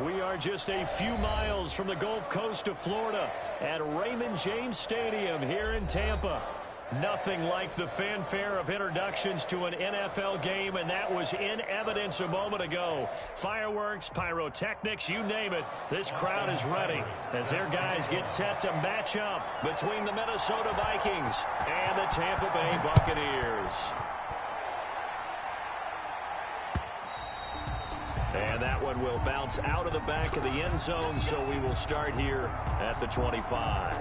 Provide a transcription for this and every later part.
We are just a few miles from the Gulf Coast of Florida at Raymond James Stadium here in Tampa. Nothing like the fanfare of introductions to an NFL game, and that was in evidence a moment ago. Fireworks, pyrotechnics, you name it. This crowd is ready as their guys get set to match up between the Minnesota Vikings and the Tampa Bay Buccaneers. And that one will bounce out of the back of the end zone, so we will start here at the 25.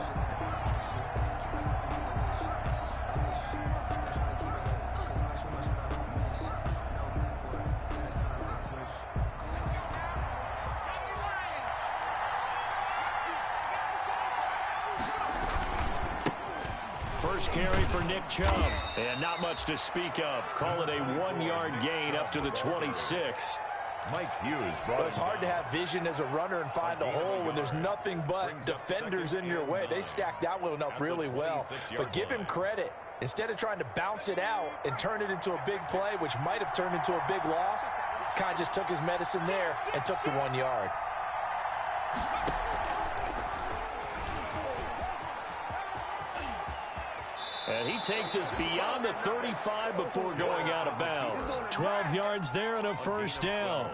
First carry for Nick Chubb, and not much to speak of. Call it a 1-yard gain up to the 26. Mike Hughes brought it's hard to have vision as a runner and find a hole when there's nothing but defenders in your way. They stacked that one up really well. But give him credit. Instead of trying to bounce it out and turn it into a big play, which might have turned into a big loss, kind of just took his medicine there and took the 1 yard. And he takes us beyond the 35 before going out of bounds. 12 yards there and a first down.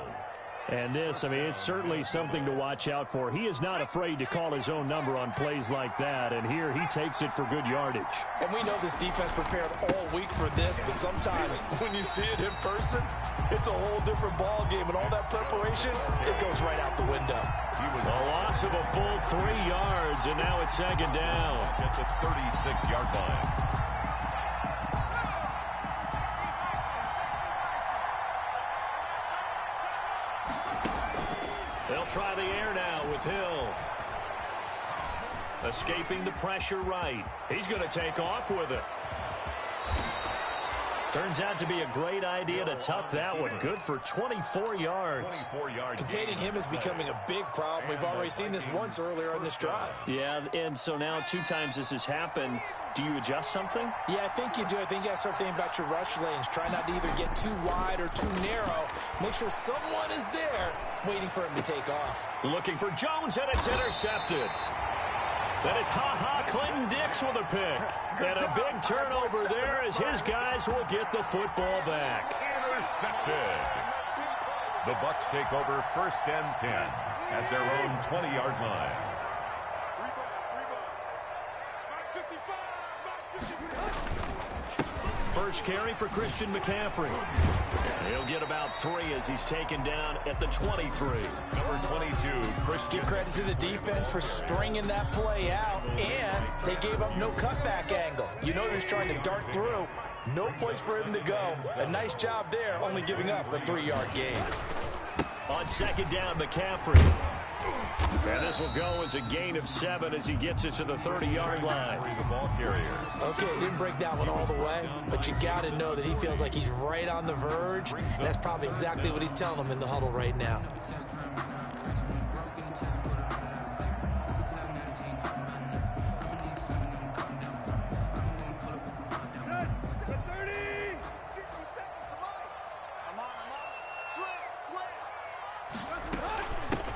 And this, I mean, it's certainly something to watch out for. He is not afraid to call his own number on plays like that. And here he takes it for good yardage. And we know this defense prepared all week for this, but sometimes when you see it in person, it's a whole different ball game. And all that preparation, it goes right out the window. A loss of a full 3 yards, and now it's second down at the 36-yard line. They'll try the air now with Hill. Escaping the pressure right. He's going to take off with it. Turns out to be a great idea to tuck that one. Good for 24 yards. Containing him is becoming a big problem. We've already seen this once earlier on this drive. Yeah, and so now 2 times this has happened. Do you adjust something? Yeah, I think you do. I think you got to start thinking about your rush lanes. Try not to either get too wide or too narrow. Make sure someone is there waiting for him to take off. Looking for Jones, and it's intercepted. Then it's Clinton Dix with a pick. And a big turnover there as his guys will get the football back. Intercepted. The Bucs take over 1st and 10 at their own 20-yard line. First carry for Christian McCaffrey. He'll get about 3 as he's taken down at the 23. Number 22, Christian. Give credit to the defense for stringing that play out, and they gave up no cutback angle. You know he's trying to dart through. No place for him to go. A nice job there, only giving up a 3-yard gain. On second down, McCaffrey. And this will go as a gain of 7 as he gets it to the 30-yard line. The ball carrier. Okay, he didn't break that one all the way, but you got to know that he feels like he's right on the verge, and that's probably exactly what he's telling them in the huddle right now.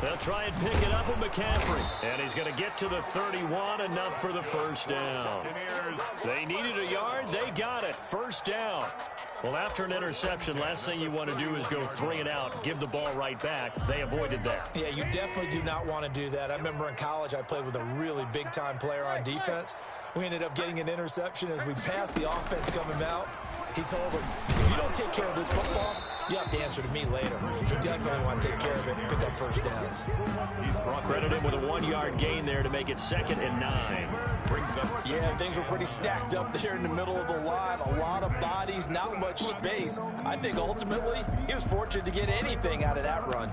They'll try and pick it up with McCaffrey. And he's going to get to the 31, enough for the first down. They needed a yard. They got it. First down. Well, after an interception, last thing you want to do is go 3 and out, give the ball right back. They avoided that. Yeah, you definitely do not want to do that. I remember in college I played with a really big-time player on defense. We ended up getting an interception as we passed the offense coming out. He told him, if you don't take care of this football, you have to answer to me later. You definitely want to take care of it and pick up first downs. Credit him with a 1-yard gain there to make it 2nd and 9. Brings up. Yeah, things were pretty stacked up there in the middle of the line. A lot of bodies, not much space. I think ultimately he was fortunate to get anything out of that run.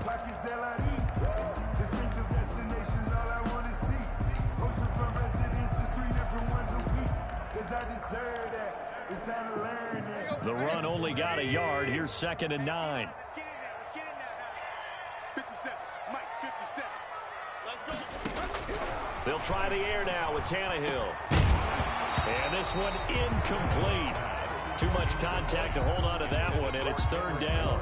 The run only got a yard. Here's 2nd and 9. Let's get in there. 57. Mike, 57. Let's go. They'll try the air now with Tannehill. And this one incomplete. Too much contact to hold on to that one, and it's 3rd down.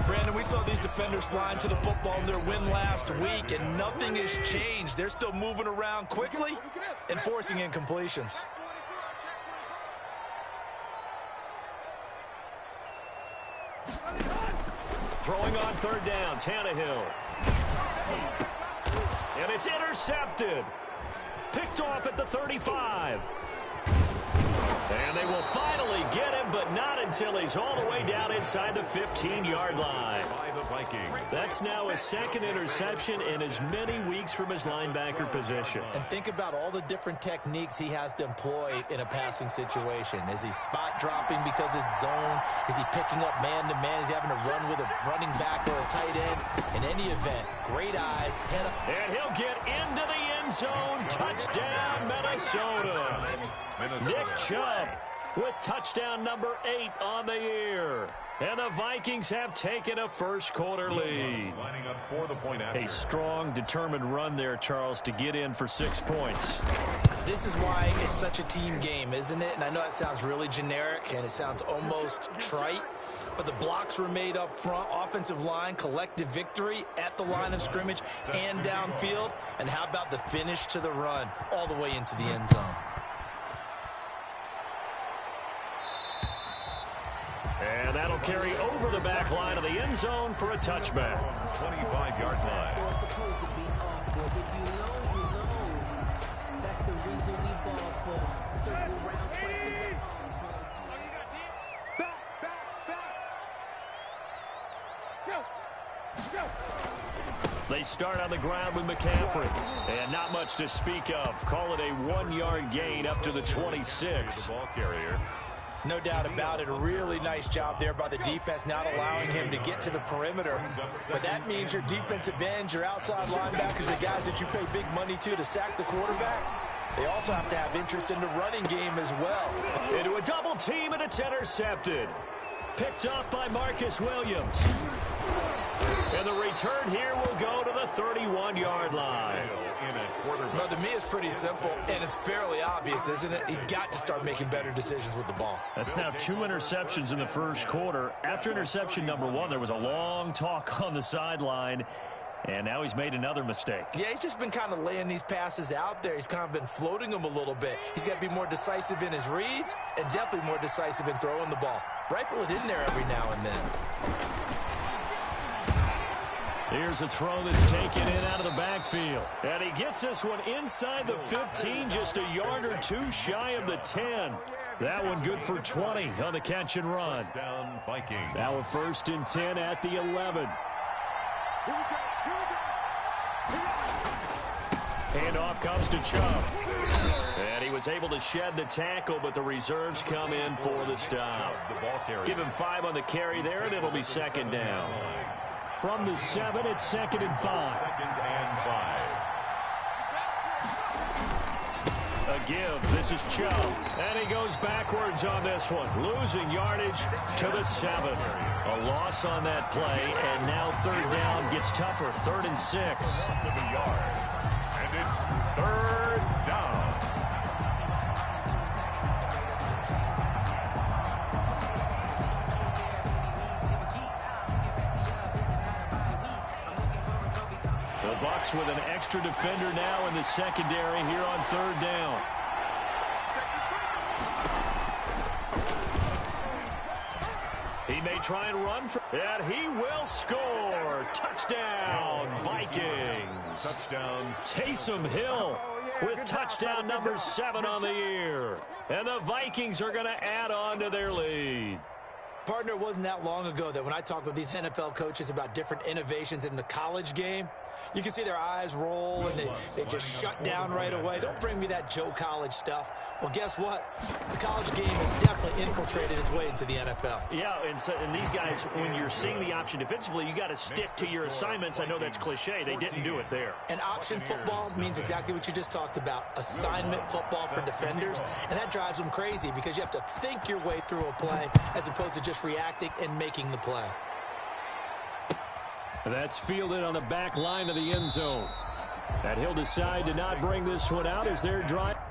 Brandon, we saw these defenders flying to the football in their win last week, and nothing has changed. They're still moving around quickly and forcing incompletions. Throwing on third down, Tannehill. And it's intercepted. Picked off at the 35. And they will finally get him, but not until he's all the way down inside the 15-yard line. By the Vikings. That's now his second interception in as many weeks from his linebacker position. And think about all the different techniques he has to employ in a passing situation. Is he spot dropping because it's zone? Is he picking up man-to-man? Is he having to run with a running back or a tight end? In any event, great eyes, head up. And he'll get into the end zone. Touchdown, Minnesota. Nick Chubb with touchdown number 8 on the year. And the Vikings have taken a first-quarter lead. Lining up for the point after. A strong, determined run there, Charles, to get in for 6 points. This is why it's such a team game, isn't it? And I know that sounds really generic, and it sounds almost trite. But the blocks were made up front, offensive line, collective victory at the line of scrimmage and downfield. And how about the finish to the run all the way into the end zone? And that'll carry over the back line of the end zone for a touchback. 25-yard line. They start on the ground with McCaffrey. And not much to speak of. Call it a 1-yard gain up to the 26. The ball carrier. No doubt about it. A really nice job there by the defense, not allowing him to get to the perimeter. But that means your defensive ends, your outside linebackers, the guys that you pay big money to sack the quarterback, they also have to have interest in the running game as well. Into a double team, and it's intercepted. Picked up by Marcus Williams. And the return here will go to the 31-yard line. Well, to me, it's pretty simple, and it's fairly obvious, isn't it? He's got to start making better decisions with the ball. That's now 2 interceptions in the first quarter. After interception number 1, there was a long talk on the sideline, and now he's made another mistake. Yeah, he's just been kind of laying these passes out there. He's kind of been floating them a little bit. He's got to be more decisive in his reads and definitely more decisive in throwing the ball. Rifle it in there every now and then. Here's a throw that's taken in out of the backfield. And he gets this one inside the 15, just a yard or 2 shy of the 10. That one good for 20 on the catch and run. Down Vikings. Now a 1st and 10 at the 11. Handoff comes to Chubb. And he was able to shed the tackle, but the reserves come in for the stop. Give him 5 on the carry there, and it'll be 2nd down. From the 7, it's 2nd and 5. 2nd and 5. A give. This is Chubb. And he goes backwards on this one. Losing yardage to the 7. A loss on that play, and now 3rd down gets tougher. 3rd and 6. Loss of a yard. And it's 3rd down. Bucks with an extra defender now in the secondary here on 3rd down. He may try and run for it. And he will score. Touchdown, Vikings. Touchdown. Taysom Hill with touchdown number 7 on the year. And the Vikings are going to add on to their lead. Partner, it wasn't that long ago that when I talk with these NFL coaches about different innovations in the college game, you can see their eyes roll and they just shut down right away. Don't bring me that Joe College stuff. Well, guess what? The college game has definitely infiltrated its way into the NFL. Yeah, and these guys, when you're seeing the option defensively, you got to stick to your assignments. I know that's cliche. They didn't do it there. And option football means exactly what you just talked about, assignment football for defenders. And that drives them crazy because you have to think your way through a play as opposed to just reacting and making the play. That's fielded on the back line of the end zone. And he'll decide to not bring this one out as they're driving.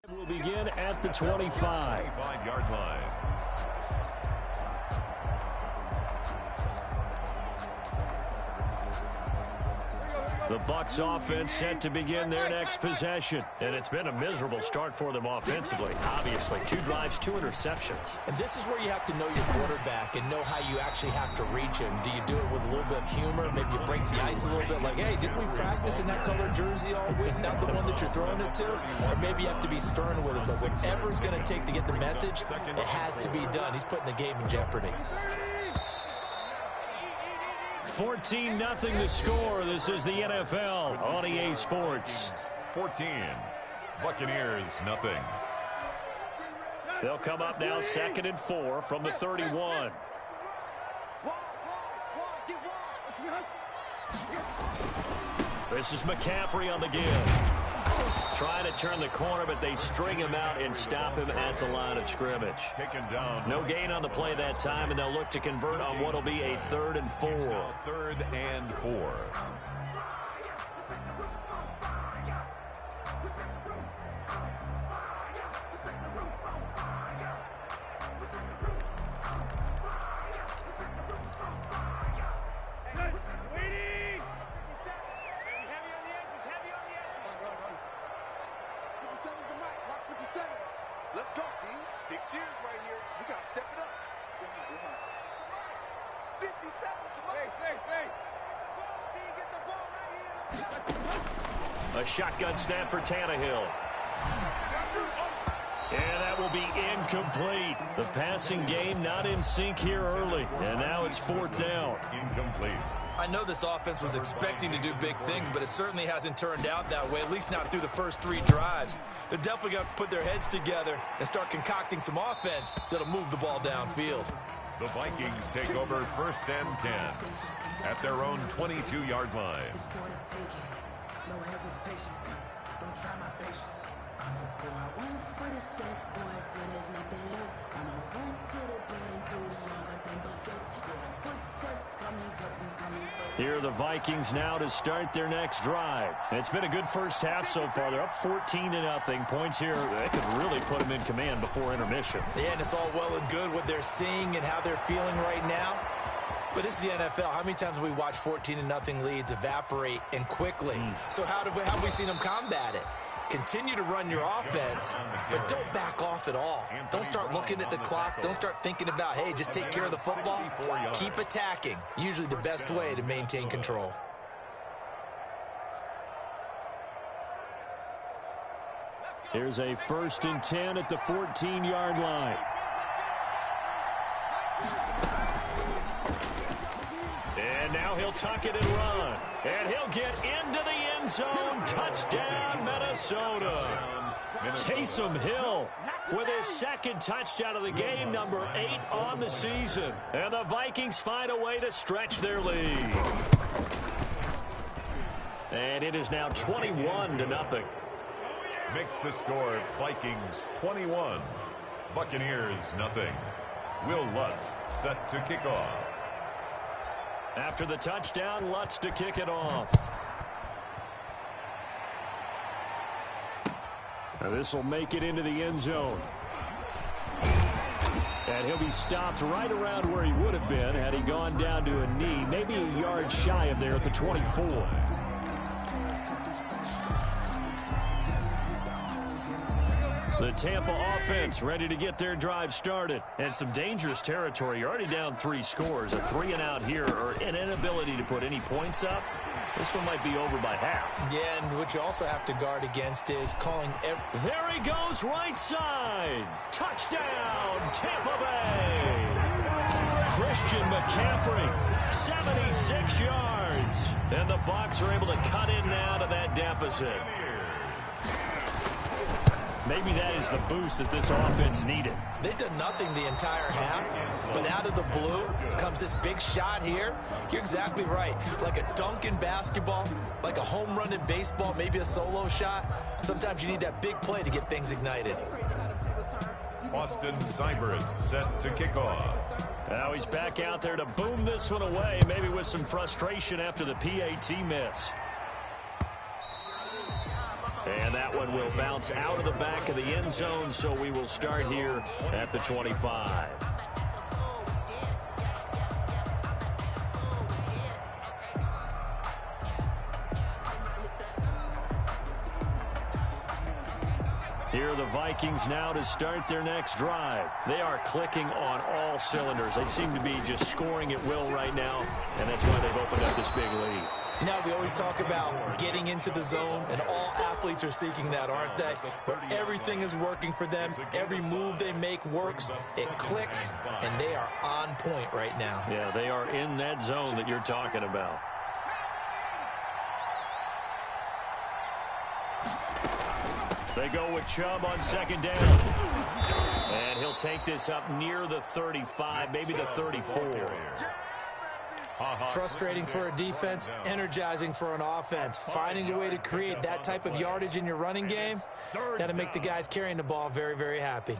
Will begin at the 25. 25-yard line. The Bucs offense set to begin their next possession. And it's been a miserable start for them offensively. Obviously, 2 drives, 2 interceptions. And this is where you have to know your quarterback and know how you actually have to reach him. Do you do it with a little bit of humor? Maybe you break the ice a little bit like, hey, didn't we practice in that color jersey all week? Not the one that you're throwing it to? Or maybe you have to be stern with him. But whatever it's going to take to get the message, it has to be done. He's putting the game in jeopardy. 14-0 the score. This is the NFL on EA Sports. 14. Buccaneers, nothing. They'll come up now 2nd and 4 from the 31. This is McCaffrey on the give. Trying to turn the corner, but they string him out and stop him at the line of scrimmage. Taken down. No gain on the play that time, and they'll look to convert on what will be a 3rd and 4. 3rd and 4. Let's go, D. Big series right here. We got to step it up. 57, come on. Get the ball, D. Get the ball right here. A shotgun snap for Tannehill. And that will be incomplete. The passing game not in sync here early. And now it's 4th down. Incomplete. I know this offense was expecting to do big things, but it certainly hasn't turned out that way, at least not through the first 3 drives. They're definitely going to have to put their heads together and start concocting some offense that'll move the ball downfield. The Vikings take over 1st and 10 at their own 22-yard line. No hesitation. Don't try my patience. I'ma go out 1 for the set, boy, till there's nothing left. I'ma run to the bed until we all got them buckets. Yeah, the footsteps coming, cause we coming first. Here are the Vikings now to start their next drive. It's been a good first half so far. They're up 14-0. Points here, they could really put them in command before intermission. Yeah, and it's all well and good what they're seeing and how they're feeling right now. But this is the NFL. How many times have we watched 14-0 leads evaporate and quickly? So how have we seen them combat it? Continue to run your offense, but don't back off at all. Don't start looking at the clock. Don't start thinking about, hey, just take care of the football. Keep attacking. Usually the best way to maintain control. Here's a 1st and 10 at the 14-yard line. And now he'll tuck it and run. And he'll get into the end zone. Touchdown, Minnesota. Taysom Hill with his 2nd touchdown of the game, number 8 on the season. And the Vikings find a way to stretch their lead. And it is now 21-0. Makes the score Vikings 21. Buccaneers nothing. Will Lutz set to kick off. After the touchdown, Lutz to kick it off. Now this will make it into the end zone. And he'll be stopped right around where he would have been had he gone down to a knee, maybe a yard shy of there at the 24. The Tampa offense ready to get their drive started. And some dangerous territory. You're already down 3 scores. A 3-and-out here or an inability to put any points up. This one might be over by half. Yeah, and what you also have to guard against is calling... There he goes, right side. Touchdown, Tampa Bay. Christian McCaffrey, 76 yards. And the Bucs are able to cut in now to that deficit. Maybe that is the boost that this offense needed. They've done nothing the entire half, but out of the blue comes this big shot here. You're exactly right. Like a dunk in basketball, like a home run in baseball, maybe a solo shot. Sometimes you need that big play to get things ignited. Austin Seibert set to kick off. Now he's back out there to boom this one away, maybe with some frustration after the PAT miss. And that one will bounce out of the back of the end zone, so we will start here at the 25. Here are the Vikings now to start their next drive. They are clicking on all cylinders. They seem to be just scoring at will right now, and that's why they've opened up this big lead. You know, we always talk about getting into the zone, and all athletes are seeking that, aren't they? Where everything is working for them, every move they make works, it clicks, and they are on point right now. Yeah, they are in that zone that you're talking about. They go with Chubb on second down. And he'll take this up near the 35, maybe the 34. Frustrating for a defense, energizing for an offense. Finding a way to create that type of yardage in your running game, that'll make the guys carrying the ball very, very happy.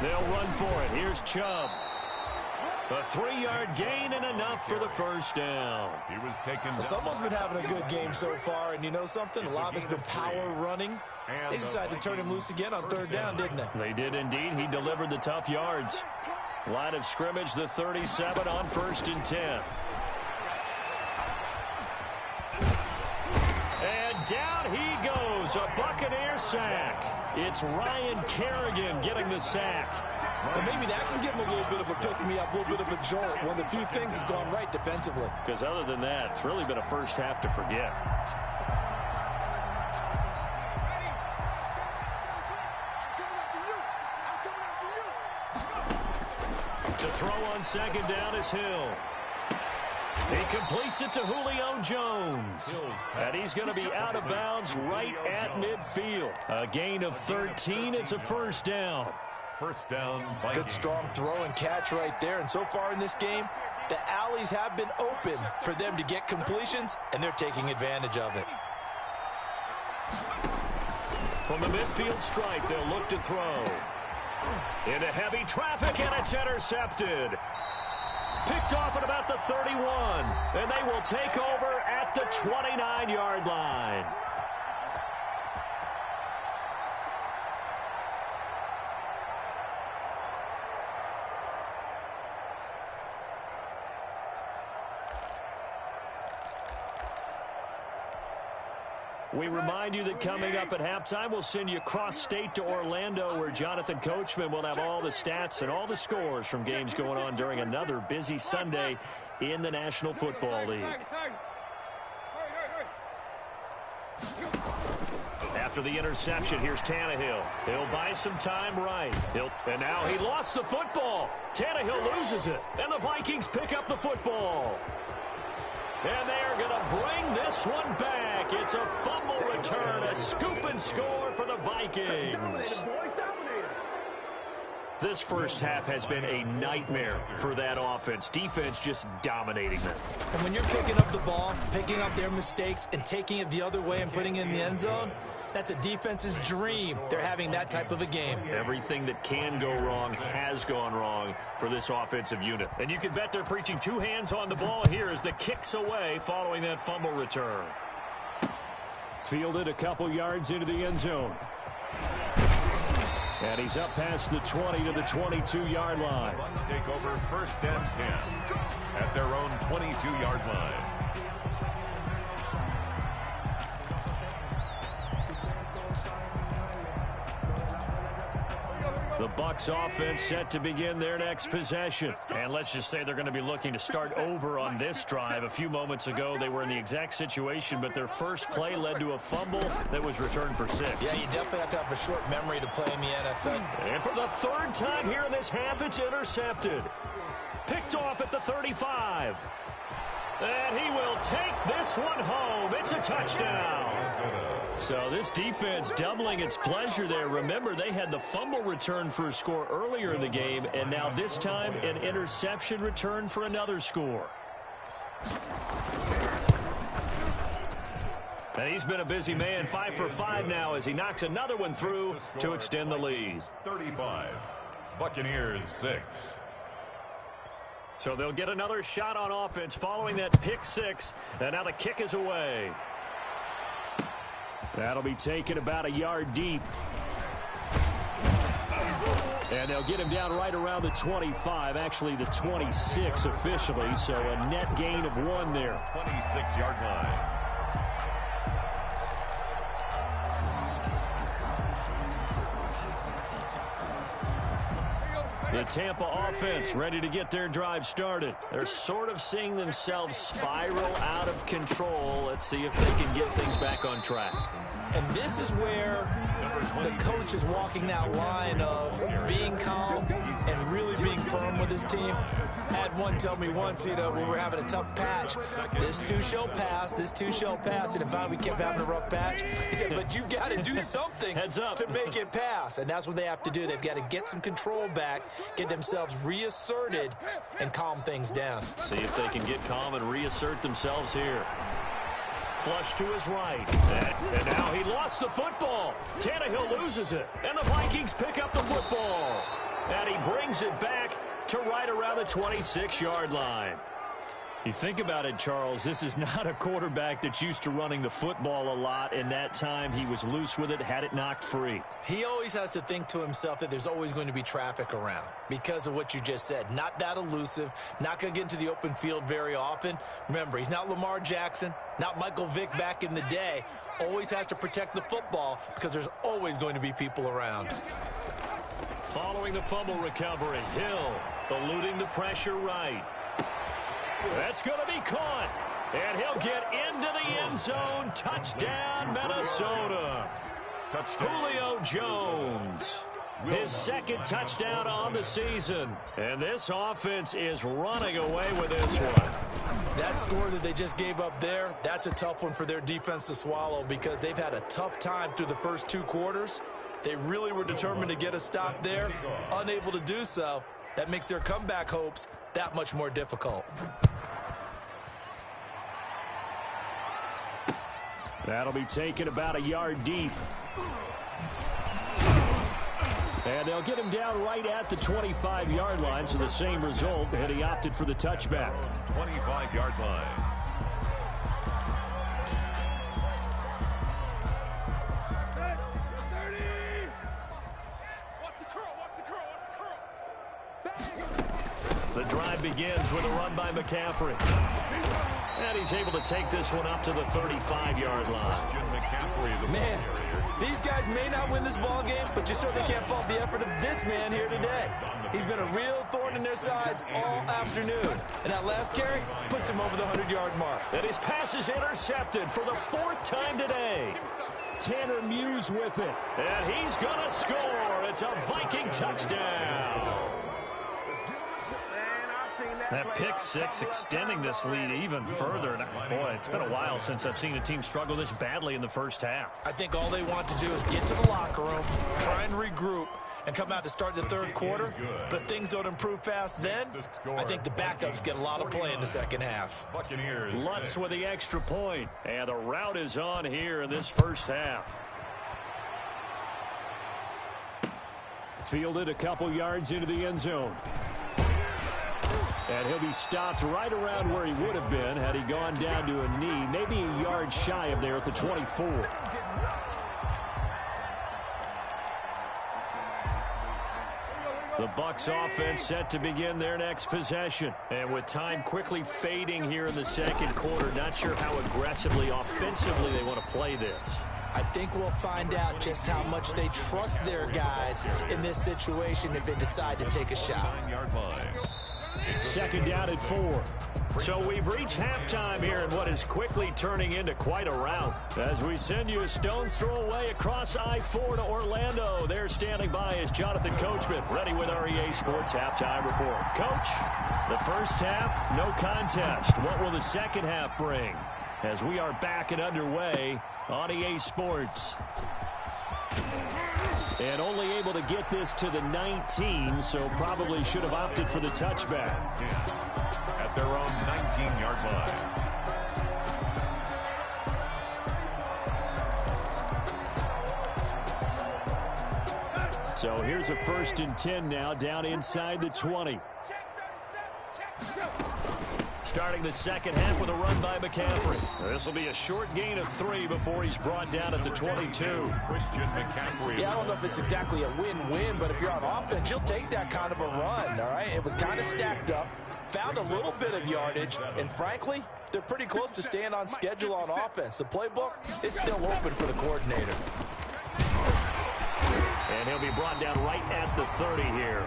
They'll run for it. Here's Chubb. A 3-yard gain and enough for the first down. He was taken down. Someone's been having a good game so far, and you know something? A lot of it's been power running. They decided to turn him loose again on third down, didn't they? They did indeed. He delivered the tough yards. Line of scrimmage, the 37 on 1st and 10. And down he goes. A Buccaneer sack. It's Ryan Kerrigan getting the sack. Well, maybe that can give him a little bit of a pick-me-up, a little bit of a jolt. One of the few things has gone right defensively. Because other than that, it's really been a first half to forget. To throw on second down is Hill. He completes it to Julio Jones. And he's going to be out of bounds right at midfield. A gain of 13. It's a first down. First down. Good strong throw and catch right there. And so far in this game, the alleys have been open for them to get completions, and they're taking advantage of it. From the midfield stripe, they'll look to throw. Into heavy traffic, and it's intercepted. Picked off at about the 31, and they will take over at the 29-yard line. We remind you that coming up at halftime, we'll send you cross-state to Orlando, where Jonathan Coachman will have all the stats and all the scores from games going on during another busy Sunday in the National Football League. After the interception, here's Tannehill. He'll buy some time right. And now he lost the football. Tannehill loses it, and the Vikings pick up the football. And they are going to bring this one back. It's a fumble return, a scoop and score for the Vikings. This first half has been a nightmare for that offense. Defense just dominating them. And when you're picking up the ball, picking up their mistakes, and taking it the other way and putting it in the end zone, that's a defense's dream. They're having that type of a game. Everything that can go wrong has gone wrong for this offensive unit. And you can bet they're preaching two hands on the ball here as the kick's away following that fumble return. Fielded a couple yards into the end zone. And he's up past the 20 to the 22-yard line. Bucks take over 1st and 10 at their own 22-yard line. The Bucs offense set to begin their next possession. And let's just say they're going to be looking to start over on this drive. A few moments ago, they were in the exact situation, but their first play led to a fumble that was returned for 6. Yeah, you definitely have to have a short memory to play in the NFL. And for the third time here in this half, it's intercepted. Picked off at the 35. And he will take this one home. It's a touchdown. So this defense doubling its pleasure there. Remember, they had the fumble return for a score earlier in the game, and now this time an interception return for another score. And he's been a busy man, 5 for 5 now as he knocks another one through to extend the lead. 35. Buccaneers 6. So they'll get another shot on offense following that pick 6. And now the kick is away. That'll be taken about a yard deep. And they'll get him down right around the 25, actually the 26 officially. So a net gain of 1 there. 26-yard line. The Tampa offense ready to get their drive started. They're sort of seeing themselves spiral out of control. Let's see if they can get things back on track. And this is where the coach is walking that line of being calm and really being firm with his team. I had one tell me once, when we were having a tough patch, this too shall pass, this too shall pass. And finally we kept having a rough patch. He said, but you've got to do something to make it pass. And that's what they have to do. They've got to get some control back, get themselves reasserted, and calm things down. See if they can get calm and reassert themselves here. Flush to his right. And now he lost the football. Tannehill loses it. And the Vikings pick up the football. And he brings it back to right around the 26-yard line. You think about it, Charles, this is not a quarterback that's used to running the football a lot. In that time, he was loose with it, had it knocked free. He always has to think to himself that there's always going to be traffic around because of what you just said. Not that elusive, not going to get into the open field very often. Remember, he's not Lamar Jackson, not Michael Vick back in the day. Always has to protect the football because there's always going to be people around. Following the fumble recovery, Hill eluding the pressure right. That's going to be caught. And he'll get into the end zone. Touchdown, Minnesota. Julio Jones. His second touchdown on the season. And this offense is running away with this one. That score that they just gave up there, that's a tough one for their defense to swallow because they've had a tough time through the first 2 quarters. They really were determined to get a stop there. Unable to do so. That makes their comeback hopes that much more difficult. That'll be taken about a yard deep. And they'll get him down right at the 25-yard line, so the same result, and he opted for the touchback. 25-yard line. The drive begins with a run by McCaffrey. And he's able to take this one up to the 35-yard line. Man, these guys may not win this ball game, but you certainly can't fault the effort of this man here today. He's been a real thorn in their sides all afternoon. And that last carry puts him over the 100-yard mark. And his pass is intercepted for the 4th time today. Tanner Muse with it. And he's going to score. It's a Viking touchdown. That pick 6 extending this lead even further. And boy, it's been a while since I've seen a team struggle this badly in the first half. I think all they want to do is get to the locker room, try and regroup, and come out to start the 3rd quarter. But if things don't improve fast then, I think the backups get a lot of play in the second half. Lutz with the extra point. And the route is on here in this first half. Fielded a couple yards into the end zone. And he'll be stopped right around where he would have been had he gone down to a knee, maybe a yard shy of there at the 24. The Bucs offense set to begin their next possession. And with time quickly fading here in the second quarter, not sure how aggressively, offensively they want to play this. I think we'll find out just how much they trust their guys in this situation if they decide to take a shot. 2nd down and 4. So we've reached halftime here in what is quickly turning into quite a rout. As we send you a stone's throw away across I-4 to Orlando. There standing by is Jonathan Coachman, ready with our EA Sports Halftime Report. Coach, the first half, no contest. What will the second half bring? As we are back and underway on EA Sports. And only able to get this to the 19, so probably should have opted for the touchback. At their own 19-yard line. So here's a 1st and 10 now, down inside the 20. Starting the second half with a run by McCaffrey. This will be a short gain of 3 before he's brought down at the 22. Christian McCaffrey. Yeah, I don't know if it's exactly a win-win, but if you're on offense, you'll take that kind of a run, all right? It was kind of stacked up, found a little bit of yardage, and frankly, they're pretty close to staying on schedule on offense. The playbook is still open for the coordinator. And he'll be brought down right at the 30 here.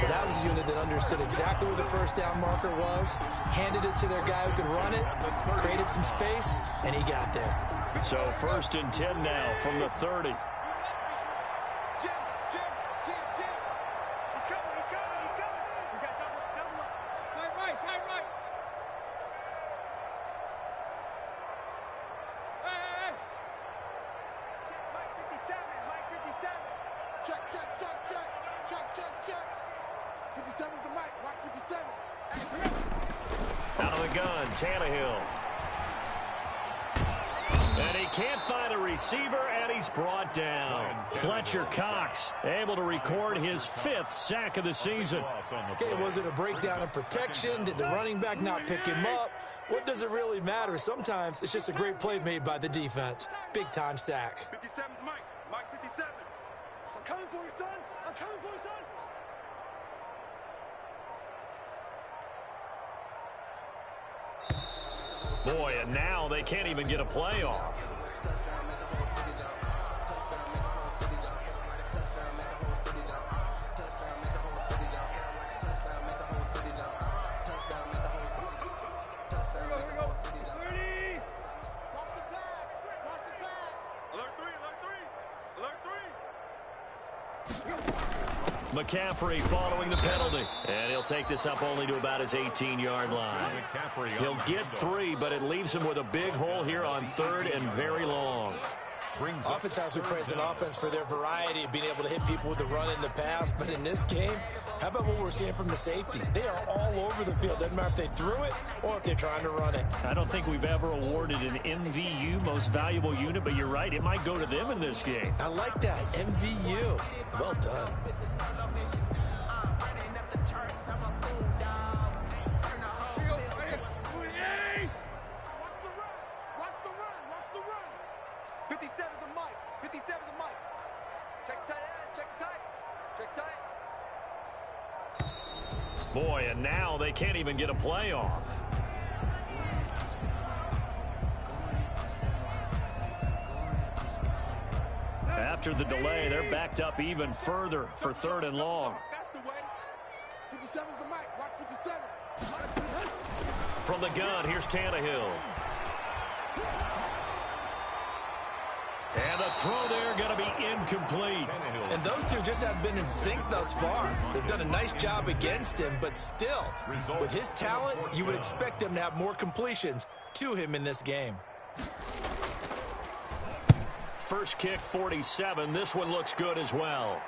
But that was a unit that understood exactly where the first down marker was, handed it to their guy who could run it, created some space, and he got there. So 1st and 10 now from the 30. Jim. He's coming. We got double up. Right. Hey. Check, Mike 57. Check. 57's the mic. Watch 57. Out of the gun, Tannehill. And he can't find a receiver, and he's brought down. Fletcher Cox able to record his 5th sack of the season. Okay, was it a breakdown in protection? Did the running back not pick him up? What does it really matter? Sometimes it's just a great play made by the defense. Big-time sack. 57's Mike. Mike 57. I'm coming for you, son. Boy, and now they can't even get a playoff. McCaffrey following the penalty. And he'll take this up only to about his 18-yard line. He'll get 3, but it leaves him with a big hole here on 3rd and very long. Oftentimes we praise an offense for their variety of being able to hit people with the run and the pass, but in this game, how about what we're seeing from the safeties? They are all over the field. Doesn't matter if they threw it or if they're trying to run it. I don't think we've ever awarded an MVU, most valuable unit, but you're right, it might go to them in this game. I like that, MVU. Well done. Boy, and now they can't even get a playoff. After the delay, they're backed up even further for 3rd and long. That's the way. 57's the mic. Watch 57. From the gun, here's Tannehill. And the throw there going to be incomplete. And those two just haven't been in sync thus far. They've done a nice job against him, but still, with his talent, you would expect them to have more completions to him in this game. First kick, 47. This one looks good as well.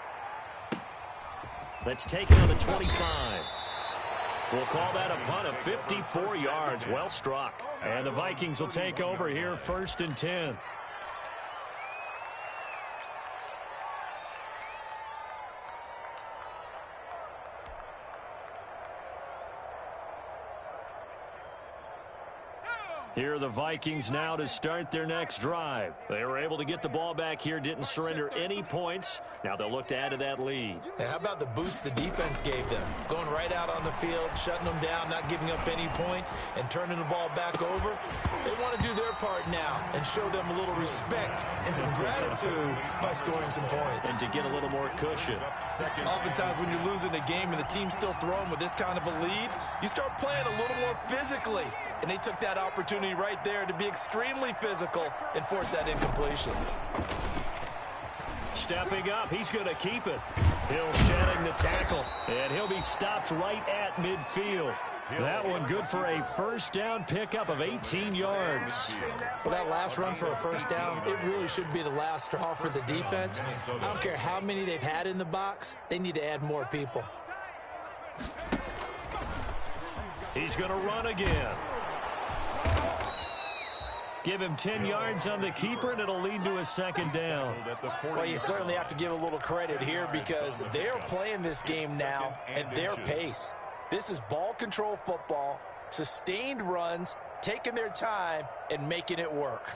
Let's take it on the 25. We'll call that a punt of 54 yards. Well struck. And the Vikings will take over here, 1st and 10. Here are the Vikings now to start their next drive. They were able to get the ball back here, didn't surrender any points. Now they'll look to add to that lead. How about the boost the defense gave them? Going right out on the field, shutting them down, not giving up any points, and turning the ball back over. They want to do their part now and show them a little respect and some gratitude by scoring some points. And to get a little more cushion. Oftentimes when you're losing a game and the team's still throwing with this kind of a lead, you start playing a little more physically. And they took that opportunity right there to be extremely physical and force that incompletion. Stepping up, he's going to keep it. Hill shedding the tackle, and he'll be stopped right at midfield. That one good for a first down pickup of 18 yards. Well, that last run for a first down, it really should be the last straw for the defense. I don't care how many they've had in the box. They need to add more people. He's going to run again. Give him 10 yards on the keeper, and it'll lead to a second down. Well, you certainly have to give a little credit here because they're playing this game now at their pace. This is ball control football, sustained runs, taking their time, and making it work.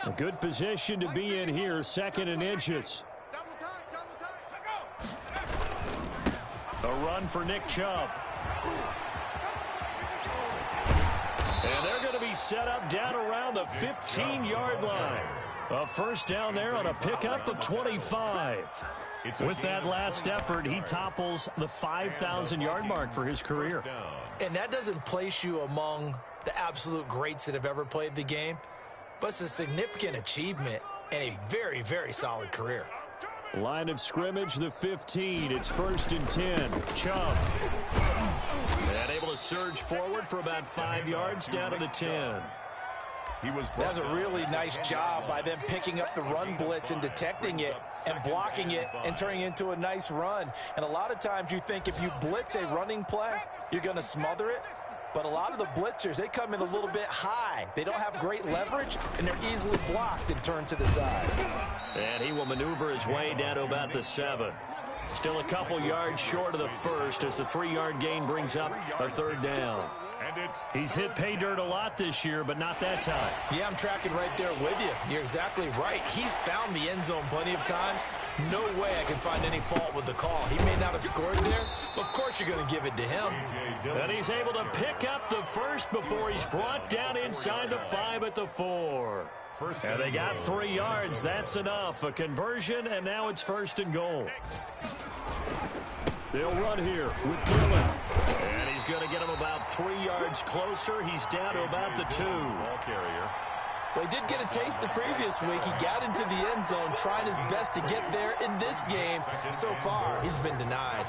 A good position to be in here, 2nd and inches. A run for Nick Chubb. And they're going to be set up down around the 15-yard line. A first down there on a pickup of 25. With that last effort, he topples the 5,000-yard mark for his career. And that doesn't place you among the absolute greats that have ever played the game, but it's a significant achievement and a very, very solid career. Line of scrimmage, the 15. It's 1st and 10. Chubb. And able to surge forward for about 5 yards down to the 10. That's a really nice job by them picking up the run blitz and detecting it and blocking it and turning it into a nice run. And a lot of times you think if you blitz a running play, you're going to smother it. But a lot of the blitzers, they come in a little bit high. They don't have great leverage, and they're easily blocked and turned to the side. And he will maneuver his way down to about the 7. Still a couple yards short of the first as the 3-yard gain brings up a 3rd down. He's hit pay dirt a lot this year, but not that time. Yeah, I'm tracking right there with you. You're exactly right. He's found the end zone plenty of times. No way I can find any fault with the call. He may not have scored there, but of course you're going to give it to him. And he's able to pick up the first before he's brought down inside the 5 at the 4. And they got 3 yards. That's enough. A conversion, and now it's 1st and goal. They'll run here with Dillon. And he's going to get him about 3 yards closer. He's down to about the 2. Ball carrier. Well, he did get a taste the previous week. He got into the end zone, trying his best to get there in this game. So far, he's been denied.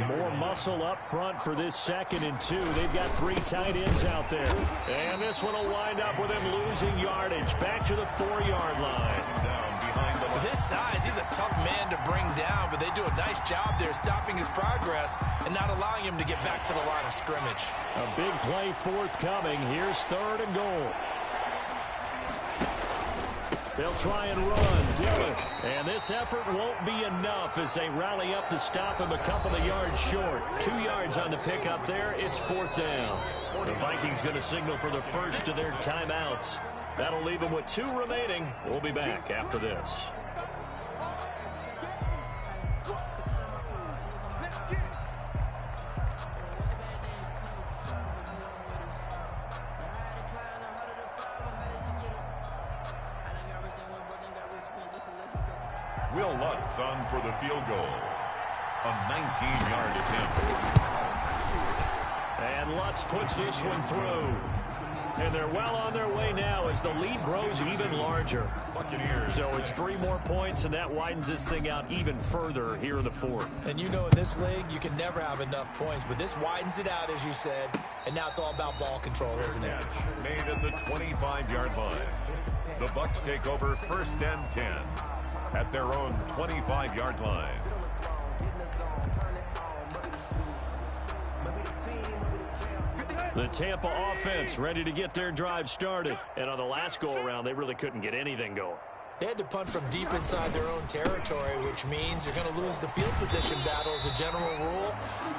More muscle up front for this 2nd and 2. They've got 3 tight ends out there. And this one will wind up with him losing yardage. Back to the 4-yard line. With his size, he's a tough man to bring down, but they do a nice job there stopping his progress and not allowing him to get back to the line of scrimmage. A big play forthcoming. Here's 3rd and goal. They'll try and run. Dillon. And this effort won't be enough as they rally up to stop him a couple of yards short. 2 yards on the pickup there. It's 4th down. The Vikings going to signal for the first of their timeouts. That'll leave them with 2 remaining. We'll be back after this. Will Lutz on for the field goal. A 19-yard attempt. And Lutz puts this one through. And they're well on their way now as the lead grows even larger. So it's 3 more points, and that widens this thing out even further here in the 4th. And you know in this league, you can never have enough points, but this widens it out, as you said, and now it's all about ball control, isn't it? Made at the 25-yard line. The Bucs take over 1st and 10 at their own 25-yard line. The Tampa offense ready to get their drive started. And on the last go-around, they really couldn't get anything going. They had to punt from deep inside their own territory, which means you're going to lose the field position battle as a general rule.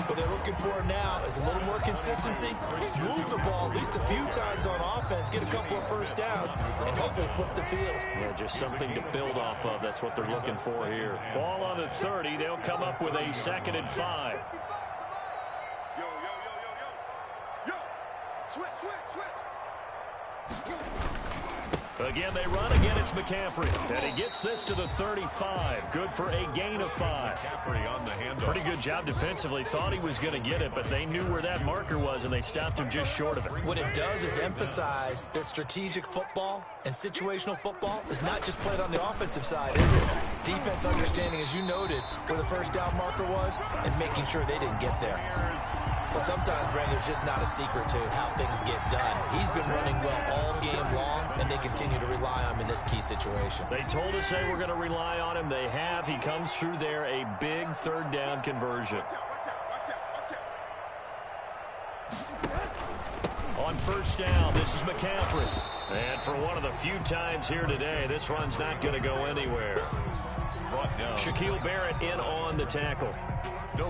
What they're looking for now is a little more consistency. Move the ball at least a few times on offense, get a couple of first downs, and hopefully flip the field. Yeah, just something to build off of. That's what they're looking for here. Ball on the 30. They'll come up with a 2nd and 5. Again, they run. Again, it's McCaffrey. And he gets this to the 35. Good for a gain of 5. Pretty good job defensively. Thought he was going to get it, but they knew where that marker was, and they stopped him just short of it. What it does is emphasize that strategic football and situational football is not just played on the offensive side, is it? Defense understanding, as you noted, where the first down marker was and making sure they didn't get there. But sometimes, Brandon, it's just not a secret to how things get done. He's been running well all game long, and they continue to rely on him in this key situation. They told us they were going to rely on him. They have. He comes through there, a big 3rd down conversion. On first down, this is McCaffrey. And for one of the few times here today, this run's not going to go anywhere. Shaquille Barrett in on the tackle.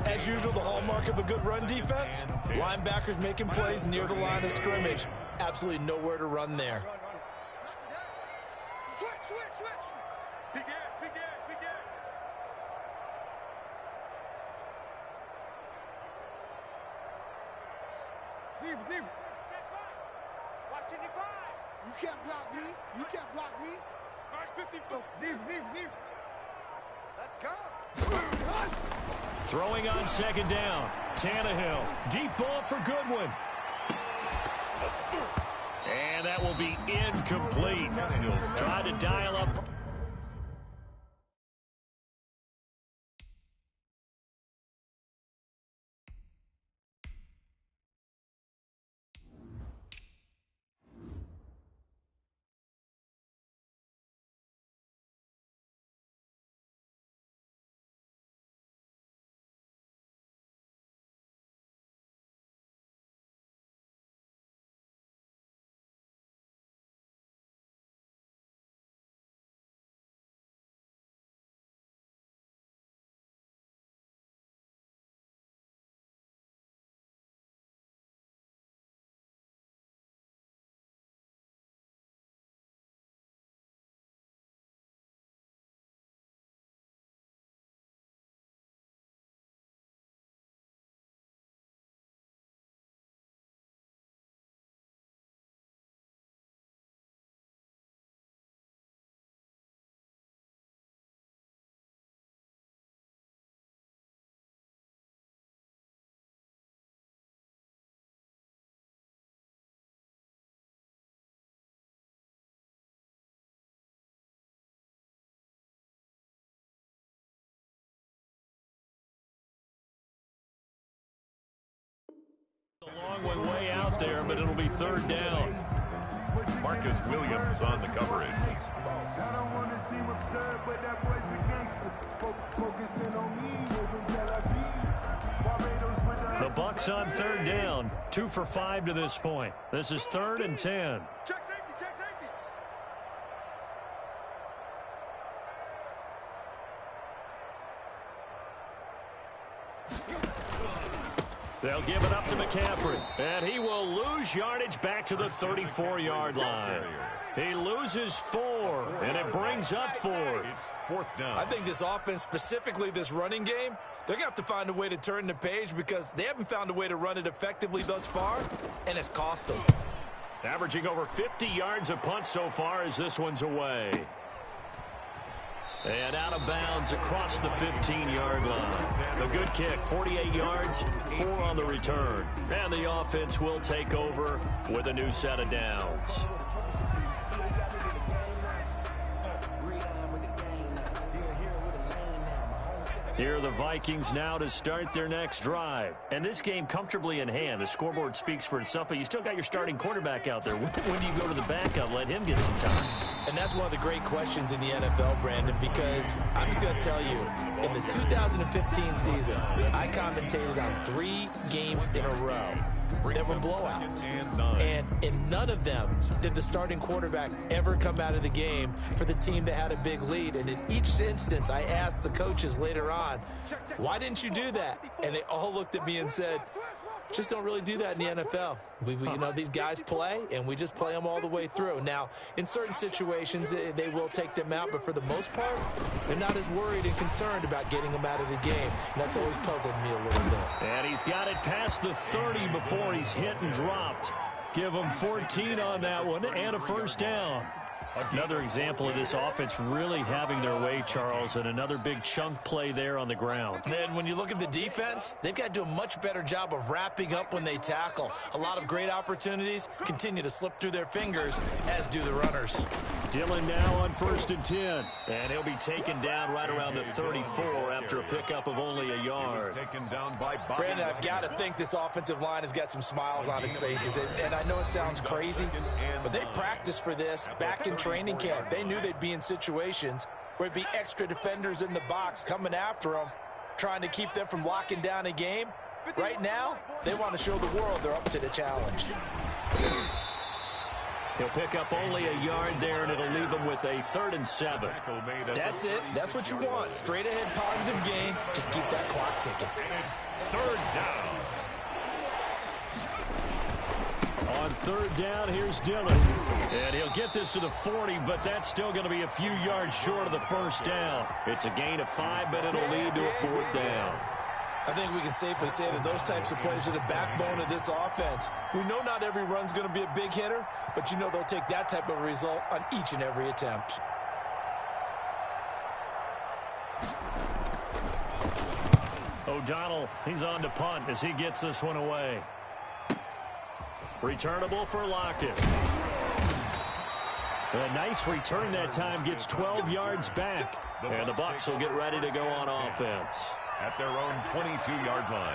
As usual, the hallmark of a good run defense, linebackers making plays near the line of scrimmage. Absolutely nowhere to run there. Switch. Begin. Deep. Watch it, you can't block me. All right, 54. Deep. Let's go. Throwing on second down. Tannehill. Deep ball for Goodwin. And that will be incomplete. Trying to dial up. A long way out there, but it'll be third down. Marcus Williams on the coverage. I don't want to seem absurd, but that boy's a gangster. Focusing on me, from Tel Aviv. Barbados with The Bucks on third down. 2 for 5 to this point. This is 3rd and 10. Check safety. They'll give it up to McCaffrey. And he will lose yardage back to the 34-yard line. He loses 4, and it brings up 4th. Fourth down. I think this offense, specifically this running game, they're going to have to find a way to turn the page because they haven't found a way to run it effectively thus far, and it's cost them. Averaging over 50 yards a punt so far as this one's away. And out of bounds across the 15-yard line. A good kick, 48 yards, 4 on the return. And the offense will take over with a new set of downs. Here are the Vikings now to start their next drive. And this game comfortably in hand. The scoreboard speaks for itself, but you still got your starting quarterback out there. When do you go to the backup, let him get some time? And that's one of the great questions in the NFL, Brandon, because I'm just going to tell you, in the 2015 season, I commentated on 3 games in a row. There were blowouts. And in none of them did the starting quarterback ever come out of the game for the team that had a big lead. And in each instance, I asked the coaches later on, why didn't you do that? And they all looked at me and said, just don't really do that in the NFL. You know, these guys play, and we just play them all the way through. Now, in certain situations, they will take them out, but for the most part, they're not as worried and concerned about getting them out of the game. And that's always puzzled me a little bit. And he's got it past the 30 before he's hit and dropped. Give him 14 on that one and a first down. Another example of this offense really having their way, Charles, and another big chunk play there on the ground. Then when you look at the defense, they've got to do a much better job of wrapping up when they tackle. A lot of great opportunities continue to slip through their fingers, as do the runners. Dillon now on 1st and 10, and he'll be taken down right around the 34 after a pickup of only a yard. Taken down by Brandon, I've got to think this offensive line has got some smiles on its faces, and I know it sounds crazy, but they practiced for this back in training camp. They knew they'd be in situations where it'd be extra defenders in the box coming after them, trying to keep them from locking down a game. Right now, they want to show the world they're up to the challenge. He'll pick up only a yard there, and it'll leave him with a 3rd and 7. That's it. That's what you want. Straight ahead positive gain. Just keep that clock ticking. And it's 3rd down. On 3rd down, here's Dillon. And he'll get this to the 40, but that's still going to be a few yards short of the 1st down. It's a gain of 5, but it'll lead to a 4th down. I think we can safely say that those types of plays are the backbone of this offense. We know not every run's going to be a big hitter, but you know they'll take that type of result on each and every attempt. O'Donnell, he's on to punt as he gets this one away. Returnable for Lockett. A nice return that time, gets 12 yards back. And the Bucs will get ready to go on offense. At their own 22-yard line.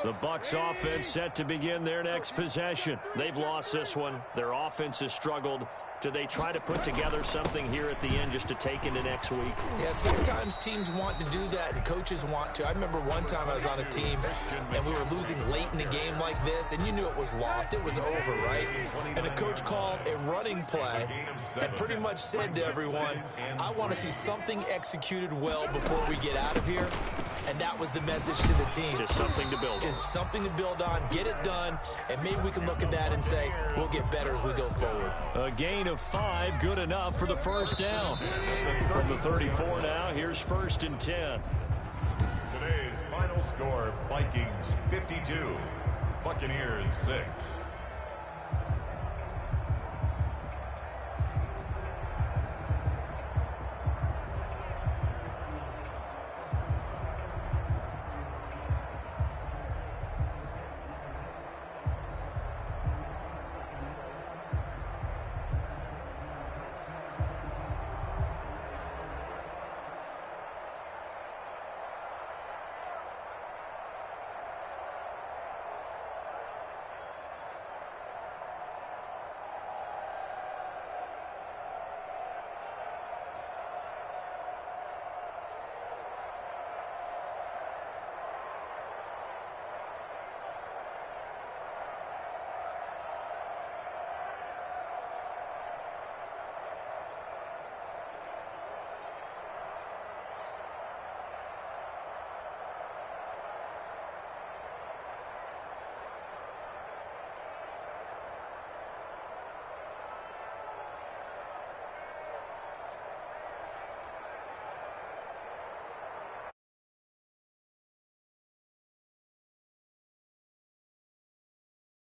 The Bucs offense set to begin their next possession. They've lost this one. Their offense has struggled. Do they try to put together something here at the end just to take into next week? Yeah, sometimes teams want to do that and coaches want to. I remember one time I was on a team and we were losing late in a game like this, and you knew it was lost. It was over, right? And the coach called a running play and pretty much said to everyone, I want to see something executed well before we get out of here. And that was the message to the team. Just something to build on. Just something to build on, get it done, and maybe we can look at that and say, we'll get better as we go forward. A gain of 5, good enough for the 1st down. From the 34 now, here's 1st and 10. Today's final score, Vikings 52, Buccaneers 6.